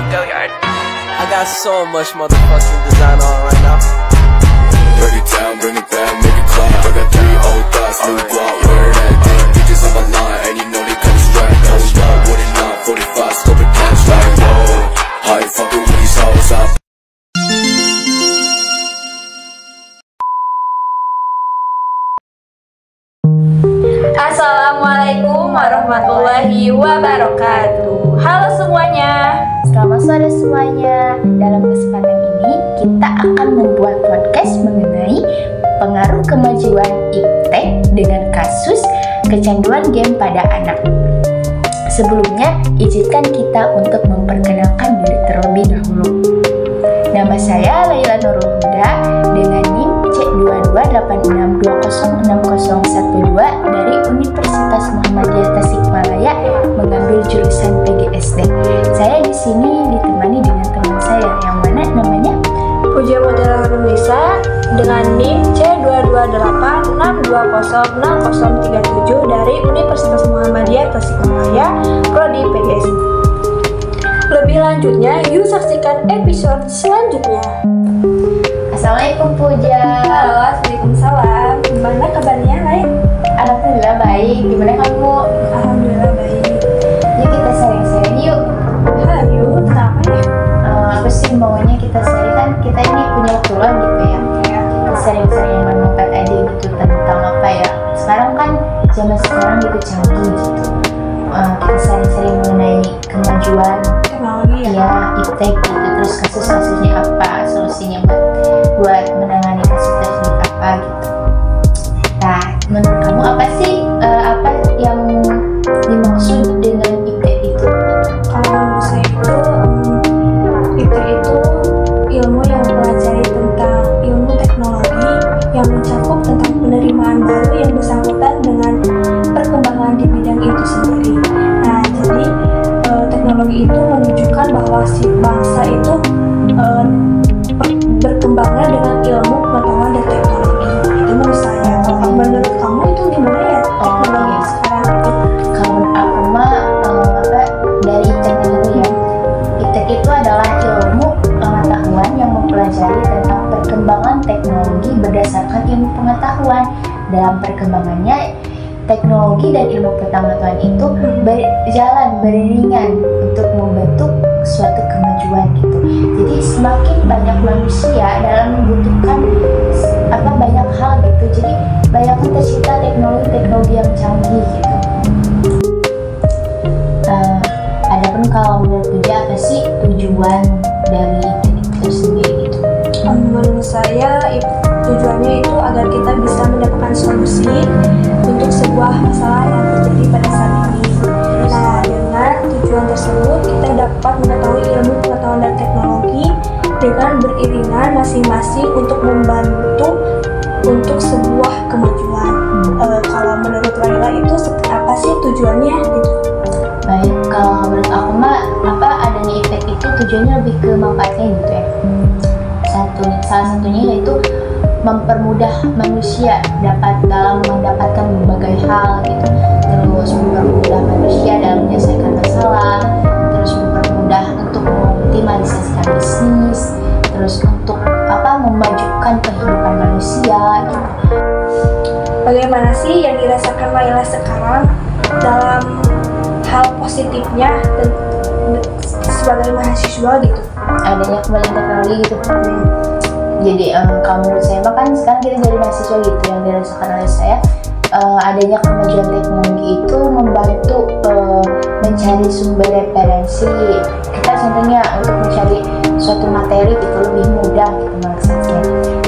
Gilliard. I got so much motherfucking design on right now. Break it down, bring it back, make it clap. I got 3 old thoughts, new guap, where that thing. Bitches on my line, and you know they come straight. Hold up, what it not, 45, scope it cash like, whoa. How you fucking with these hoes up? Assalamualaikum warahmatullahi wabarakatuh. Halo semuanya, selamat sore semuanya. Dalam kesempatan ini kita akan membuat podcast mengenai pengaruh kemajuan iptek dengan kasus kecanduan game pada anak. Sebelumnya, izinkan kita untuk memperkenalkan diri terlebih dahulu. Nama saya Laila Nurul Huda dengan NIM C2286206012 dari Universitas Muhammadiyah Tasikmalaya, mengambil jurusan PGSD. Saya di sini ditemani dengan teman saya yang mana namanya Puja Mutiara Nurlisa dengan NIM C2286206037 dari Universitas Muhammadiyah Tasikmalaya, Prodi PGSD. Lebih lanjutnya, yuk saksikan episode selanjutnya. Assalamualaikum Puja. Halo, Waalaikumsalam. Gimana kabarnya, Lai? Alhamdulillah baik. Gimana kamu? Alhamdulillah baik. Yuk kita sharing-sharing yuk. Hayu, kenapa ya? Apa sih maunya kita sharing, kan kita ini punya waktu luang gitu ya. Kita sharing-sharing yang mengangkat aja gitu tentang apa ya. Sekarang kan zaman sekarang gitu canggih gitu. Kita sharing-sharing mengenai kemajuan Teknologi ya, iptek gitu. Terus kasus-kasusnya apa, solusinya buat menangani kasus tersebut apa gitu. Nah, menurut kamu apa sih apa yang dimaksud dengan iptek itu? Kalau menurut saya itu iptek itu ilmu yang mempelajari tentang ilmu teknologi yang mencakup tentang penerimaan baru yang bersangkutan dengan perkembangan di bidang itu sendiri. Nah, jadi teknologi itu menunjukkan bahwa si bangsa itu berkembangnya dengan ilmu, pengetahuan, dan teknologi. Itu menurut saya. Kalau menurut kamu itu gimana ya teknologi sekarang itu? Kalau menurut aku mah dari iptek itu ya. Iptek itu adalah ilmu pengetahuan yang mempelajari tentang perkembangan teknologi berdasarkan ilmu pengetahuan. Dalam perkembangannya, teknologi dan ilmu pengetahuan itu berjalan beriringan untuk membentuk suatu kemajuan gitu. Jadi semakin banyak manusia dalam membutuhkan banyak hal gitu. Jadi banyak tercipta teknologi yang canggih gitu. Adapun kalau menurut Puja, apa sih tujuan dari itu sendiri gitu? Menurut saya tujuannya itu agar kita bisa mendapatkan solusi untuk sebuah masalah yang terjadi pada saat ini. Nah, dengan tujuan tersebut kita dapat mengetahui ilmu pengetahuan dan teknologi dengan beriringan masing-masing untuk membantu untuk sebuah kemajuan. Kalau menurut Laila itu seperti apa sih tujuannya gitu? Baik, kalau menurut aku mah adanya iptek itu tujuannya lebih ke manfaatnya gitu ya. Salah satunya yaitu mempermudah manusia dalam mendapatkan berbagai hal gitu. Terus mempermudah manusia dalam menyelesaikan masalah, terus mempermudah untuk mengoptimalisasikan bisnis, terus untuk memajukan kehidupan manusia gitu. Bagaimana sih yang dirasakan Laila sekarang dalam hal positifnya sebagai mahasiswa gitu? Adanya kemajuan teknologi gitu. Jadi kalau menurut saya kan sekarang kita jadi mahasiswa gitu, yang dirasakan oleh saya adanya kemajuan teknologi itu membantu mencari sumber referensi. Kita contohnya untuk mencari suatu materi itu lebih mudah gitu mengaksesnya.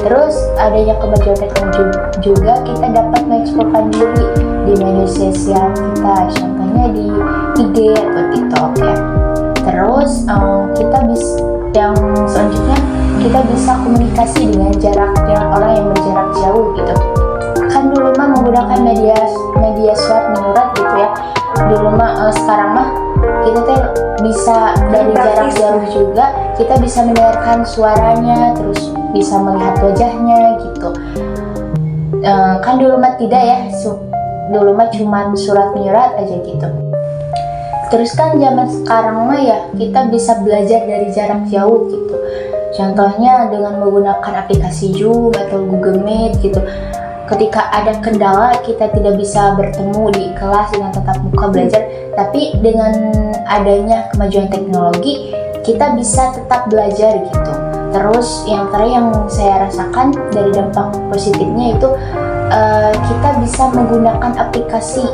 Terus adanya kemajuan teknologi juga kita dapat mengeksplorkan diri di media sosial kita, contohnya di IG atau TikTok ya. Terus yang selanjutnya kita bisa komunikasi dengan orang yang berjarak jauh gitu. Kan dulu mah menggunakan media surat menyurat gitu ya. Dulu mah sekarang mah kita bisa dari jarak jauh juga kita bisa mendengarkan suaranya, terus bisa melihat wajahnya gitu. Kan dulu mah tidak ya, dulu mah cuma surat menyurat aja gitu. Terus kan zaman sekarang mah ya kita bisa belajar dari jarak jauh gitu. Contohnya dengan menggunakan aplikasi Zoom atau Google Meet gitu. Ketika ada kendala kita tidak bisa bertemu di kelas dengan tatap muka belajar, tapi dengan adanya kemajuan teknologi kita bisa tetap belajar gitu. Terus yang terakhir yang saya rasakan dari dampak positifnya itu kita bisa menggunakan aplikasi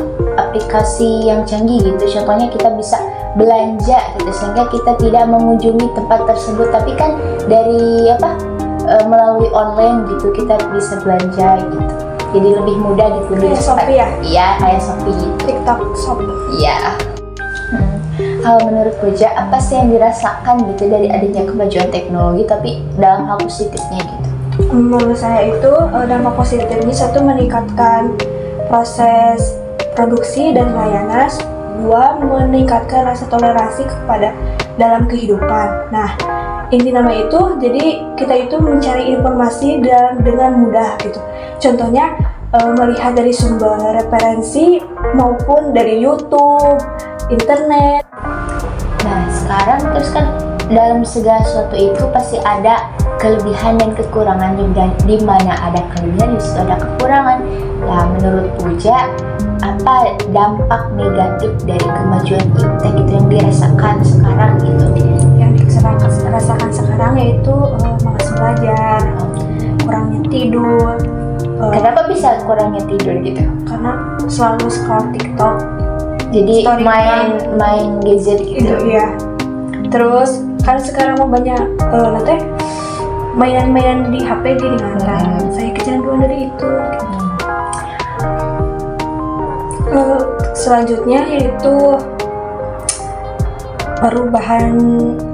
yang canggih gitu. Contohnya kita bisa belanja gitu, sehingga kita tidak mengunjungi tempat tersebut, tapi kan dari melalui online gitu kita bisa belanja gitu. Jadi lebih mudah gitu. Kayak Shopee ya? Iya, kayak Shopee gitu. TikTok Shop. Iya. Kalau menurut Puja, apa sih yang dirasakan gitu dari adanya kemajuan teknologi tapi dalam hal positifnya gitu? Menurut saya itu dampak positifnya satu meningkatkan proses produksi dan layanan, dua meningkatkan rasa toleransi kepada dalam kehidupan. Nah, inti nama itu jadi kita itu mencari informasi dengan mudah gitu. Contohnya melihat dari sumber referensi maupun dari YouTube, internet. Nah, sekarang terus kan dalam segala sesuatu itu pasti ada kelebihan dan kekurangan, dan di mana ada kelebihan di situ ada kekurangan. Nah, menurut Puja, apa dampak negatif dari kemajuan iptek itu yang dirasakan sekarang gitu? Yang dirasakan sekarang yaitu malas belajar, kurangnya tidur. Kenapa bisa kurangnya tidur gitu? Karena selalu scroll TikTok. Jadi main gadget gitu. Iya. Terus kan sekarang mau banyak nanti mainan-mainan di HP gini kan. Saya kecanduan dari itu. Selanjutnya yaitu perubahan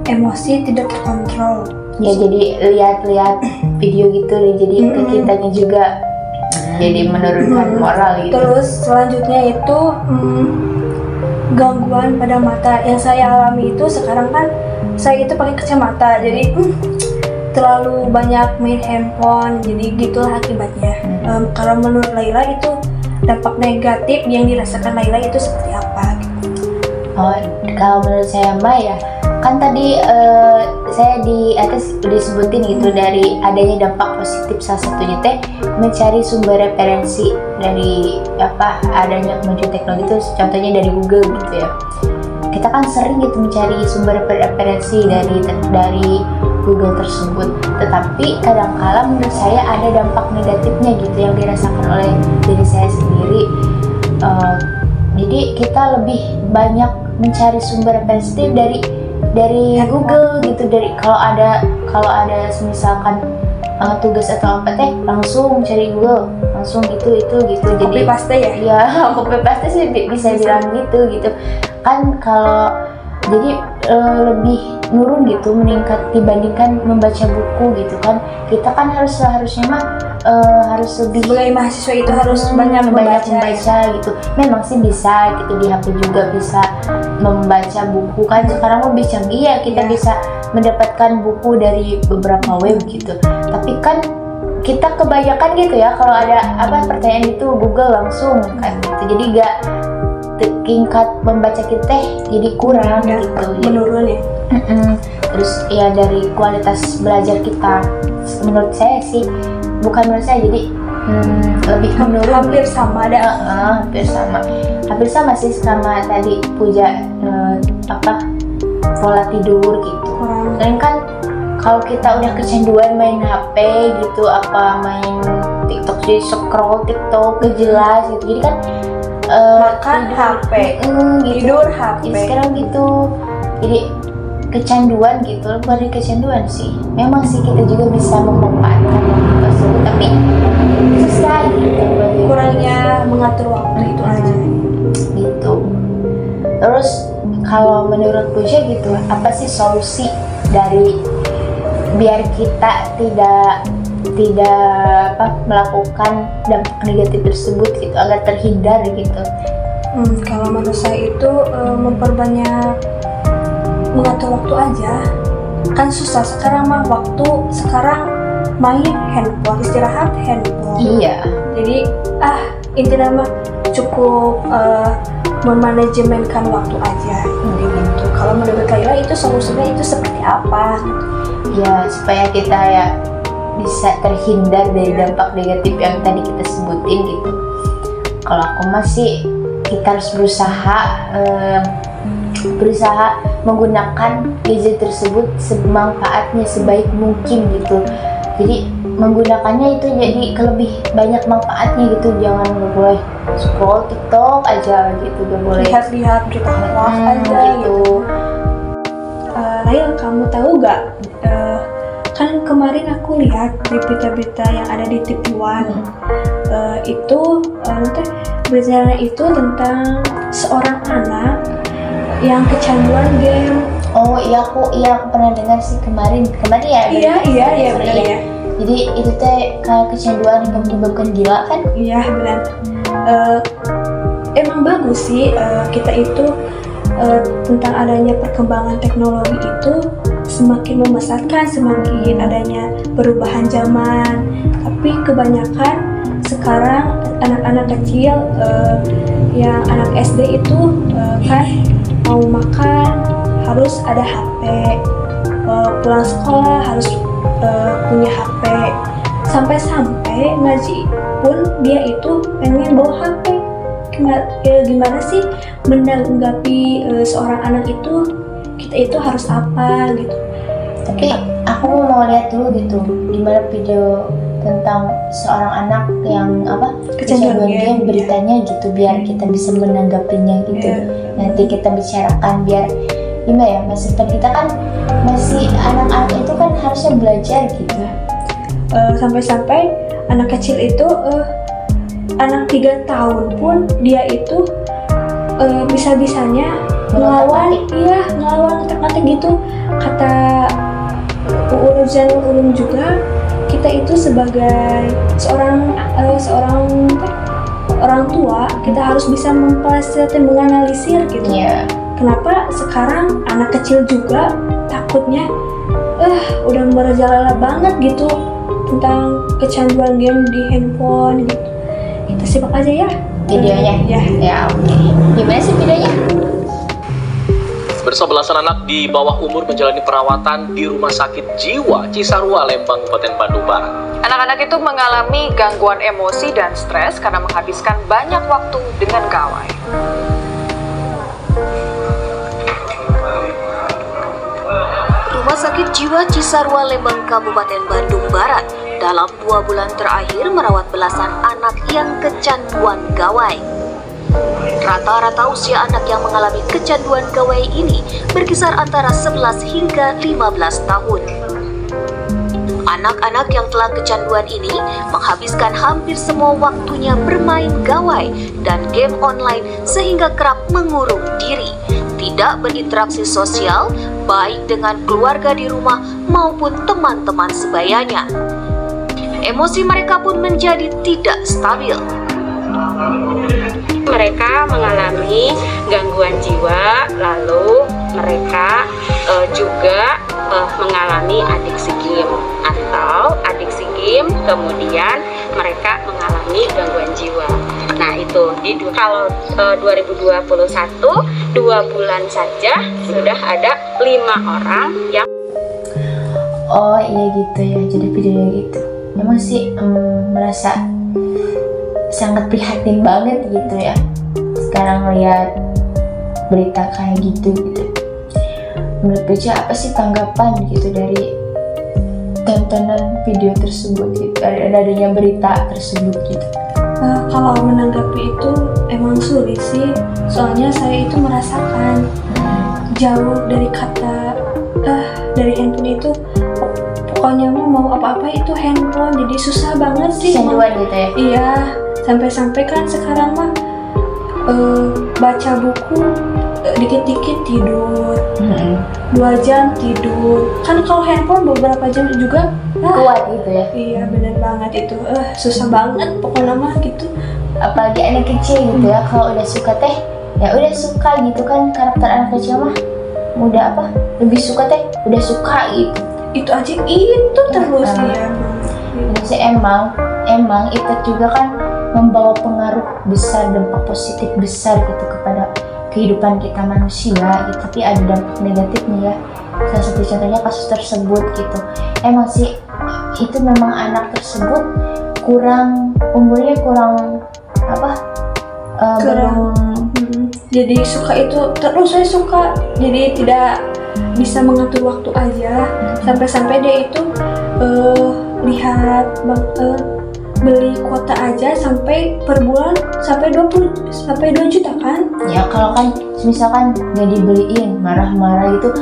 emosi tidak terkontrol. Ya, jadi lihat-lihat video gitu, jadi ke kitanya juga jadi menurunkan moral gitu. Terus selanjutnya itu gangguan pada mata. Yang saya alami itu sekarang kan saya itu pakai kacamata, jadi terlalu banyak main handphone, jadi gitulah akibatnya. Kalau menurut Laila itu dampak negatif yang dirasakan Laila itu seperti apa? Oh, kalau menurut saya Mbak ya, kan tadi saya di atas udah disebutin gitu dari adanya dampak positif, salah satunya teh mencari sumber referensi dari adanya kemajuan teknologi itu, contohnya dari Google gitu ya. Kita kan sering gitu mencari sumber referensi dari Google tersebut, tetapi kadang-kala menurut saya ada dampak negatifnya gitu yang dirasakan oleh diri saya sendiri. Jadi kita lebih banyak mencari sumber referensi dari Google gitu, dari kalau ada misalkan tugas atau apa teh langsung cari Google, langsung gitu. Jadi Copy paste ya? Iya, copy paste sih bisa bilang gitu kan. Kalau jadi lebih nurun gitu, meningkat dibandingkan membaca buku gitu kan. Kita kan harusnya mah harus lebih, sebagai mahasiswa itu harus banyak membaca gitu. Memang sih bisa gitu, di HP juga bisa membaca buku kan. Sekarang lebih canggih ya, kita bisa mendapatkan buku dari beberapa web gitu. Tapi kan kita kebanyakan gitu ya, kalau ada pertanyaan itu Google langsung kan gitu. Jadi gak tingkat membaca kita jadi kurang gitu, menurun ya. Terus ya dari kualitas belajar kita, menurut saya sih, bukan menurut saya, jadi lebih menurun. Hampir sama ada. Hampir sama sih sama tadi Puja, pola tidur gitu. Dan kan kalau kita udah kecanduan main HP gitu, main TikTok, jadi scroll TikTok kejelas gitu, jadi kan makan HP, gitu. tidur HP. Jadi sekarang gitu, jadi kecanduan gitu. Bukan kecanduan sih, memang sih kita juga bisa memanfaatkan waktu tersebut, tapi susah gitu. Kurangnya mengatur waktu itu aja gitu. Terus kalau menurut Puja gitu, apa sih solusi dari biar kita tidak melakukan dampak negatif tersebut gitu, agar terhindar gitu? Kalau menurut saya itu memperbanyak mengatur waktu aja. Kan susah sekarang mah, waktu sekarang main handphone, istirahat handphone. Iya. Jadi intinya mah cukup memanajemenkan waktu aja gitu. Kalau menurut Kayla itu solusinya itu seperti apa? Ya supaya kita ya bisa terhindar dari dampak negatif yang tadi kita sebutin gitu. Kalau aku masih kita harus berusaha menggunakan gadget tersebut semanfaatnya sebaik mungkin gitu. Jadi menggunakannya itu jadi lebih banyak manfaatnya gitu. Jangan boleh scroll TikTok aja gitu, gak boleh lihat-lihat berita hoax aja gitu. Lail, kamu tahu gak? Kan kemarin aku lihat di berita-berita yang ada di TV One. Itu beritanya itu tentang seorang anak yang kecanduan game. Oh iya, aku pernah dengar sih kemarin ya. Iya benar ya. Jadi itu teh kayak kecanduan yang menyebabkan gila kan? Iya benar. Emang bagus sih kita itu tentang adanya perkembangan teknologi itu semakin membesarkan, semakin adanya perubahan zaman. Tapi kebanyakan sekarang anak-anak kecil yang anak SD itu kan mau makan harus ada HP, pulang sekolah harus punya HP, sampai ngaji pun dia itu pengen bawa HP. Gimana sih menanggapi seorang anak itu, kita itu harus apa gitu. Tapi aku mau lihat dulu gitu gimana video tentang seorang anak yang kecanduan game beritanya gitu, biar kita bisa menanggapinya gitu. Nanti kita bicarakan biar gimana ya, masa depan kita kan masih anak-anak itu kan harusnya belajar gitu. Sampai-sampai anak kecil itu anak 3 tahun pun dia itu bisa-bisanya ngelawan ngetik-ngetik gitu. Kata Ruzanul Ulum juga, kita itu sebagai orang tua kita harus bisa mempelajari, menganalisir gitu. Kenapa sekarang anak kecil juga takutnya udah merajalela banget gitu tentang kecanduan game di handphone gitu. Kita simak aja ya videonya. Ya oke. Gimana sih videonya? Bersebelasan anak di bawah umur menjalani perawatan di Rumah Sakit Jiwa Cisarua, Lembang, Kabupaten Bandung Barat. Anak-anak itu mengalami gangguan emosi dan stres karena menghabiskan banyak waktu dengan gawai. Rumah Sakit Jiwa Cisarua, Lembang, Kabupaten Bandung Barat dalam 2 bulan terakhir merawat belasan anak yang kecanduan gawai. Rata-rata usia anak yang mengalami kecanduan gawai ini berkisar antara 11 hingga 15 tahun. Anak-anak yang telah kecanduan ini menghabiskan hampir semua waktunya bermain gawai dan game online sehingga kerap mengurung diri, tidak berinteraksi sosial baik dengan keluarga di rumah maupun teman-teman sebayanya. Emosi mereka pun menjadi tidak stabil. Mereka mengalami gangguan jiwa, lalu mereka juga mengalami adiksi game kemudian mereka mengalami gangguan jiwa. Nah itu kalau 2021 2 bulan saja sudah ada 5 orang yang gitu ya, jadi videonya gitu. Memang sih merasa sangat prihatin banget gitu ya sekarang lihat berita kayak gitu. Menurut Beca apa sih tanggapan gitu dari tontonan video tersebut gitu, adanya berita tersebut gitu? Kalau menanggapi itu emang sulit sih, soalnya saya itu merasakan jauh dari kata dari handphone itu. Pokoknya mau apa-apa itu handphone, jadi susah banget sih. Kecanduan gitu ya? Iya, sampai-sampai kan sekarang mah baca buku dikit-dikit tidur, 2 jam tidur. Kan kalau handphone beberapa jam juga kuat gitu ya? Iya benar banget itu, susah banget pokoknya mah gitu. Apalagi anak kecil gitu ya, kalau udah suka teh ya udah suka gitu kan, karakter anak kecil mah mudah lebih suka teh udah suka gitu. Itu aja itu terus ya. Jadi sih emang itu juga kan membawa pengaruh besar, dampak positif besar gitu kepada kehidupan kita manusia gitu, tapi ada dampak negatifnya ya. Salah satu contohnya kasus tersebut gitu. Emang sih itu memang anak tersebut umurnya kurang jadi suka itu terus saya suka, jadi tidak bisa mengatur waktu aja, sampai-sampai dia itu beli kuota aja sampai per bulan sampai 2 juta kan ya. Kalau kan misalkan gak dibeliin, marah-marah itu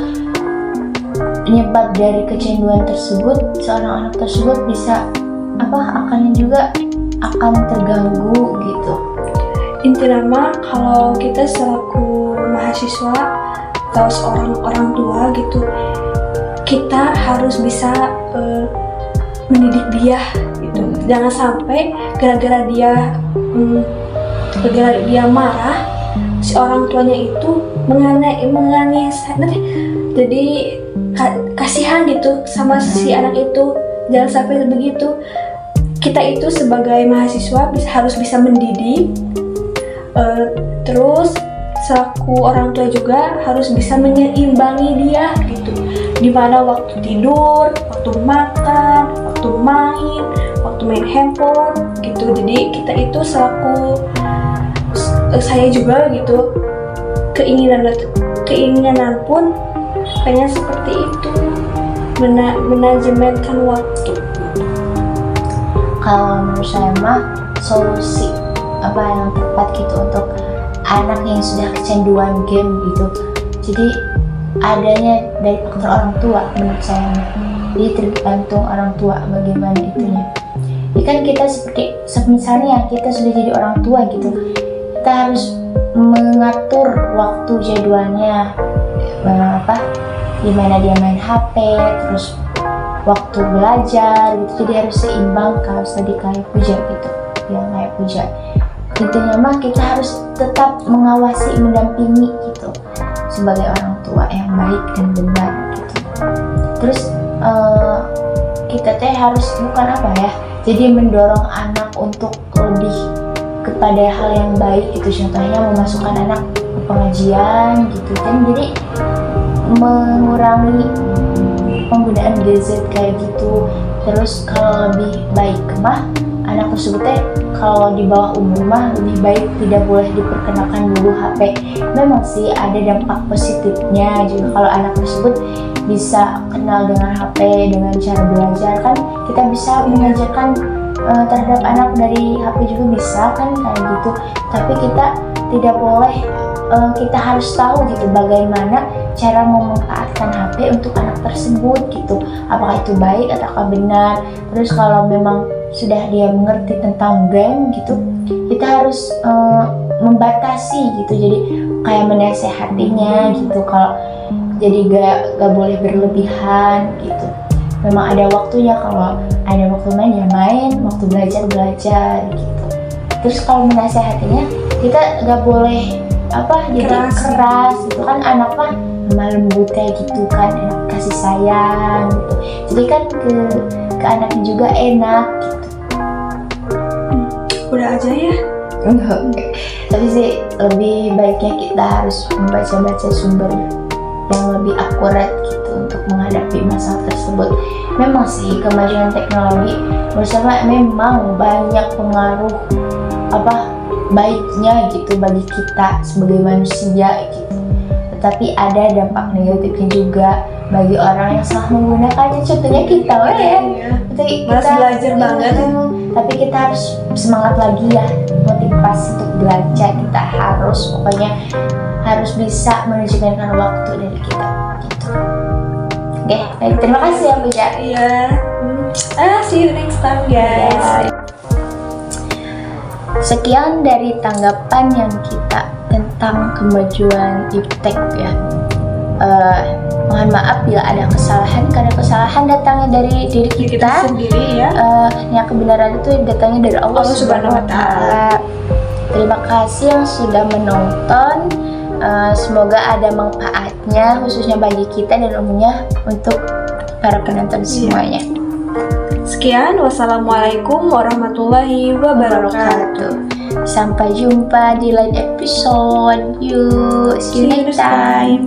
penyebab dari kecanduan tersebut, seorang anak tersebut bisa akan terganggu gitu. Intinya mah kalau kita selaku mahasiswa atau seorang orang tua gitu, kita harus bisa mendidik dia gitu. Jangan sampai gara-gara dia marah, si orang tuanya itu menganiaya, jadi kasihan gitu sama si anak itu. Jangan sampai begitu. Kita itu sebagai mahasiswa harus bisa mendidik, terus selaku orang tua juga harus bisa menyeimbangi dia gitu, dimana waktu tidur, waktu makan, waktu main handphone gitu. Jadi kita itu selaku saya juga gitu, keinginan pun pengen seperti itu, manajemenkan waktu. Kalau menurut saya mah solusi yang tepat gitu untuk anak yang sudah kecanduan game gitu, jadi adanya dari faktor orang tua menurut saya. Jadi tergantung orang tua bagaimana itunya. Ini kan kita seperti misalnya kita sudah jadi orang tua gitu, kita harus mengatur waktu jadwalnya, gimana dia main HP, terus waktu belajar gitu. Jadi harus seimbang, harus tadi kayak Puja gitu, yang kayak Puja. Intinya mah kita harus tetap mengawasi, mendampingi gitu sebagai orang tua yang baik dan benar gitu. Terus kita harus jadi mendorong anak untuk lebih kepada hal yang baik gitu. Contohnya memasukkan anak ke pengajian gitu kan, jadi mengurangi penggunaan gadget kayak gitu. Terus kalau lebih baik mah anak tersebut kalau di bawah umur mah lebih baik tidak boleh diperkenalkan dulu HP. Memang sih ada dampak positifnya juga kalau anak tersebut bisa kenal dengan HP dengan cara belajar, kan kita bisa mengajarkan terhadap anak dari HP juga bisa kan kayak gitu. Tapi kita tidak boleh, kita harus tahu gitu bagaimana cara memanfaatkan HP untuk anak tersebut gitu, apakah itu baik ataukah benar. Terus kalau memang sudah dia mengerti tentang game gitu, kita harus membatasi gitu, jadi kayak menasehatinya gitu. Kalau jadi gak boleh berlebihan gitu. Memang ada waktunya, kalau ada waktu main ya main, waktu belajar gitu. Terus kalau menasehatinya kita gak boleh jadi keras gitu kan, anak mah lemah lembut kayak gitu kan, kasih sayang gitu. Jadi kan ke anaknya juga enak gitu. Udah aja ya. Tapi sih lebih baiknya kita harus membaca-baca sumber yang lebih akurat gitu untuk menghadapi masalah tersebut. Memang sih kemajuan teknologi bersama memang banyak pengaruh baiknya gitu bagi kita sebagai manusia gitu. Tetapi ada dampak negatifnya juga bagi orang yang salah menggunakannya. Contohnya kita Kita belajar banget. Tapi kita harus semangat lagi ya, motivasi untuk belajar. Kita pokoknya harus bisa manajemenkan waktu dari kita gitu. Oke, baik, terima kasih ya Puja. Iya. See you next time guys. Sekian dari tanggapan yang kita tentang kemajuan iptek ya. Mohon maaf bila ada kesalahan, karena kesalahan datangnya dari diri kita sendiri ya. Yang kebenaran itu datangnya dari Allah Subhanahu wa Ta'ala. Terima kasih yang sudah menonton. Semoga ada manfaatnya khususnya bagi kita dan umumnya untuk para penonton semuanya. Sekian, wassalamualaikum warahmatullahi wabarakatuh. Sampai jumpa di lain episode. Yuk, see you next time.